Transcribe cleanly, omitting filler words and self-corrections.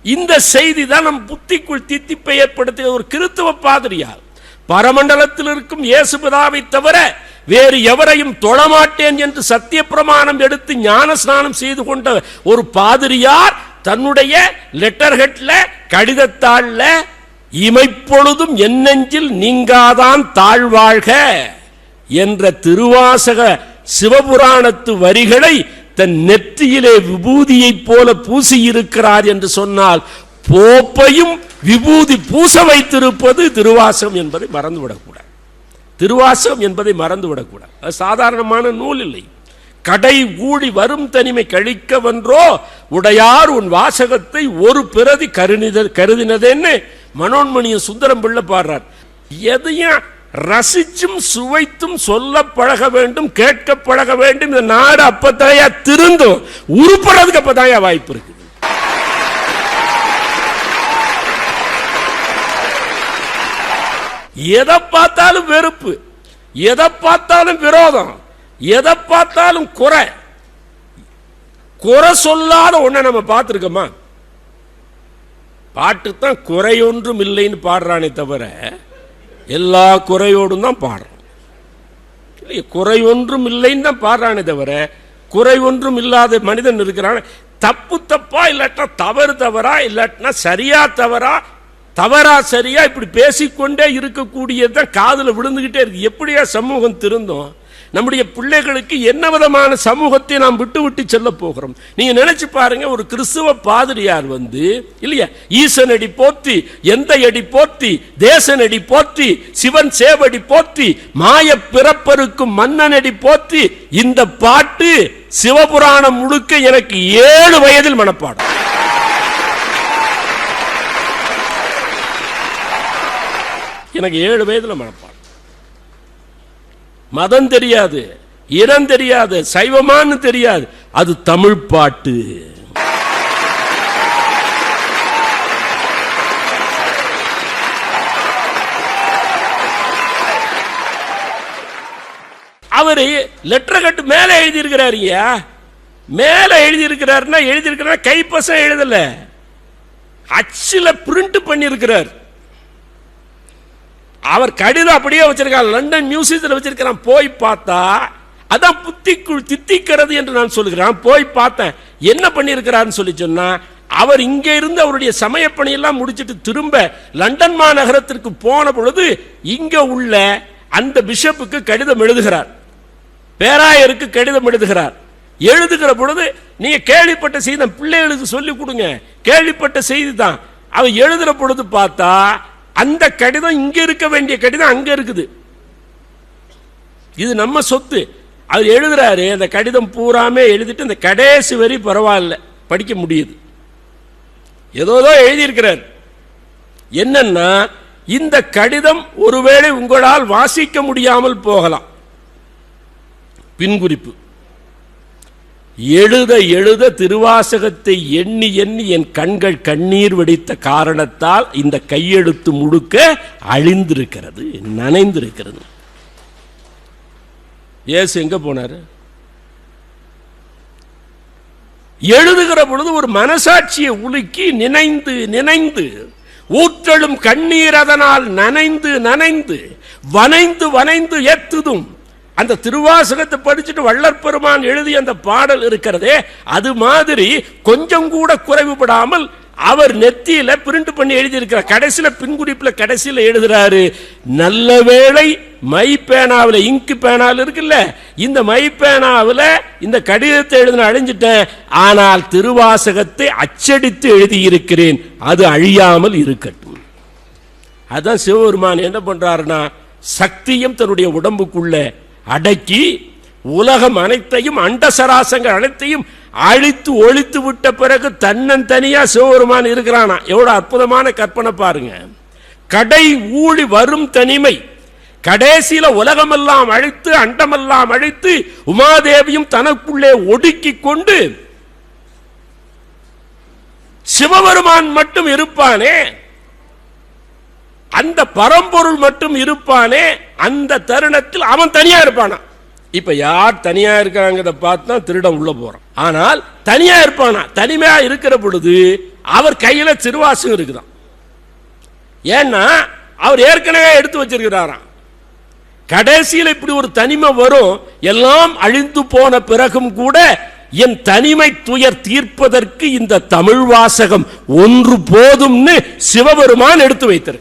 இந்த செய்தி தான் நம் புத்திக்குள் தித்திப்பை ஏற்படுத்திய ஒரு கிறித்துவ பாதிரியார். பரமண்டலத்தில் இருக்கும் இயேசுபிதாவை தவிர வேறு எவரையும் தொழமாட்டேன் என்று சத்திய பிரமாணம் எடுத்து ஞான ஸ்நானம் செய்து கொண்ட ஒரு பாதிரியார் தன்னுடைய லெட்டர்ஹெட்ல கடிதத்தாள்ல இமைப்பொழுதும் என் நெஞ்சில் நீங்காதான் தாழ்வாழ்க என்ற திருவாசக சிவபுராணத்து வரிகளை தன் நெற்றியிலே விபூதியை போல பூசி இருக்கிறார் என்று சொன்னால் போப்பையும் விபூதி பூச வைத்திருப்பது திருவாசகம் என்பதை மறந்துவிடக்கூடாது. திருவாசகம் என்பதை மறந்துவிடக்கூடாது. அது சாதாரணமான நூல் இல்லை. கடை ஊழி வரும் தனிமை கழிக்க வென்றோ உடையார் உன் வாசகத்தை ஒரு பிரதி கருதினதேன்னு மனோன்மணியும் சுந்தரம் பிள்ளை பாடுறார். எதையும் ரசிச்சும் சுவைத்தும் சொல்ல பழக வேண்டும், கேட்க பழக வேண்டும். இந்த நாடு அப்பதாயா திருந்தும், உருப்படுறதுக்கு அப்பதாயா வாய்ப்பு இருக்கு. எதை பார்த்தாலும் வெறுப்பு, எதை பார்த்தாலும் விரோதம், எதை பார்த்தாலும் குறை சொல்லாத ஒன்ன நம்ம பார்த்திருக்கோமா? பாட்டுத்தான் குறையொன்றும் இல்லைன்னு பாடுறானே தவிர எல்லா குறையோடும் தான் பாடுறோம். குறை ஒன்றும் இல்லைன்னு தான் பாடுறானே தவிர குறை ஒன்றும் இல்லாத மனிதன் இருக்கிறான். தப்பு தப்பா இல்லாட்டா தவறு தவறா இல்லாட்டினா சரியா தவறா தவறா சரியா இப்படி பேசிக்கொண்டே இருக்கக்கூடியதான் காதுல விழுந்துகிட்டே இருக்கு. எப்படியா சமூகம் திருந்தும்? நம்முடைய பிள்ளைகளுக்கு என்ன விதமான சமூகத்தை நாம் விட்டு விட்டு செல்ல போகிறோம்? நீங்க நினைச்சு பாருங்க, ஒரு கிறிஸ்துவ பாதிரியார் இல்லையா, ஈசனடி போற்றி, எந்த அடி போற்றி, தேசனடி போற்றி, சிவன் சேவடி போற்றி, மாய பிறப்பருக்கும் மன்னனடி போற்றி. இந்த பாட்டு சிவபுராணம் முழுக்க எனக்கு 7 வயதில் மனப்பாடம். எனக்கு 7 வயதுல மனப்பாடம். மதம் தெரியாது, இனம் தெரியாது, சைவமானு தெரியாது. அது தமிழ் பாட்டு. அவரு லெட்டர் கட்டு மேல எழுதியிருக்கிறாரு. மேல எழுதியிருக்கிறாருன்னா எழுதியிருக்கிறார் கைப்பசம் எழுதல, அச்சுல பிரிண்ட் பண்ணியிருக்கிறார். அவர் கடிதம் அப்படியே வச்சிருக்கார், லண்டன் மியூசியத்தில் வச்சிருக்கிறான். போய் பார்த்தா அதான் புத்திக்குள் தித்திக்கிறது என்று நான் சொல்கிறேன். போய் பார்த்தேன் என்ன பண்ணியிருக்கிறார்னு சொல்லி சொன்னா, அவர் இங்க இருந்து அவருடைய சமயப்பணி எல்லாம் முடிச்சிட்டு திரும்ப லண்டன் மாநகரத்திற்கு போன பொழுது இங்க உள்ள அந்த பிஷப்புக்கு கடிதம் எழுதுகிறார், பேராயருக்கு கடிதம் எழுதுகிறார். எழுதுகிற பொழுது நீங்க கேள்விப்பட்ட செய்தி பிள்ளைகளுக்கு சொல்லி கொடுங்க, கேள்விப்பட்ட செய்தி தான். அவர் எழுதுற பொழுது பார்த்தா அந்த கடிதம் இங்க இருக்க வேண்டிய கடிதம் அங்க இருக்குது. இது நம்ம சொத்து. அவர் எழுதுறாரு, அந்த கடிதம் பூராமே எழுதிட்டு அந்த கடைசி வரி பரவாயில்ல படிக்க முடியுது. ஏதோ எழுதியிருக்கிறார். என்னன்னா, இந்த கடிதம் ஒருவேளை உங்களால் வாசிக்க முடியாமல் போகலாம். பின்குறிப்பு: எழுத எழுத திருவாசகத்தை எண்ணி எண்ணி என் கண்கள் கண்ணீர் வடித்த காரணத்தால் இந்த கையெழுத்து முழுக்க அழிந்திருக்கிறது, நனைந்திருக்கிறது. இயேசு எங்க போனாரு? எழுதுகிற பொழுது ஒரு மனசாட்சியை உலுக்கி நினைந்து நினைந்து ஊற்றலும் கண்ணீர் அதனால் நனைந்து நனைந்து வனைந்து வனைந்து ஏத்துதும். அந்த திருவாசகத்தை படிச்சுட்டு வள்ளற் பெருமான் எழுதிய அந்த பாடல் இருக்கிறதே, அது மாதிரி கொஞ்சம் கூட குறைவுபடாமல் அவர் நெத்தியில பிரிண்ட் பண்ணி எழுதியிருக்கிறார். கடைசியில பின்குறிப்புல கடைசியில எழுதுறாரு, நல்ல வேளை மை பேனாவில், இங்கு பேனாவில் இருக்குல்ல, இந்த மை பேனாவில் இந்த கடிதத்தை எழுதின அழிஞ்சிட்டேன், ஆனால் திருவாசகத்தை அச்சடித்து எழுதியிருக்கிறேன், அது அழியாமல் இருக்கட்டும். அதான் சிவபெருமான் என்ன பண்றாருன்னா, சக்தியும் தன்னுடைய உடம்புக்குள்ள அடக்கி உலகம் அனைத்தையும் அண்டசராசங்கள் அனைத்தையும் அழித்து ஒழித்து விட்ட பிறகு தன்னந்தனியா சிவபெருமான் இருக்கிறானா. எவ்வளவு அற்புதமான கற்பனை பாருங்க. கடை ஊழி வரும் தனிமை, கடைசியில உலகமெல்லாம் அழித்து அண்டமெல்லாம் அழித்து உமாதேவியும் தனக்குள்ளே ஒடுக்கி கொண்டு சிவபெருமான் மட்டும் இருப்பானே, அந்த பரம்பொருள் மட்டும் இருப்பானே, அந்த தருணத்தில் அவன் தனியா இருப்பானா. இப்ப யார் தனியா இருக்காங்க பார்த்தா திருடம் உள்ள போறான். ஆனால் தனியா இருப்பானா, தனிமையா இருக்கிற பொழுது அவர் கையில திருவாசகம் இருக்குதான். ஏன்னா அவர் ஏற்கனவே எடுத்து வச்சிருக்கிறாராம். கடைசியில் இப்படி ஒரு தனிமை வரும். எல்லாம் அழிந்து போன பிறகும் கூட என் தனிமை துயர் தீர்ப்பதற்கு இந்த தமிழ் வாசகம் ஒன்று போதும்னு சிவபெருமான் எடுத்து வைத்தார்.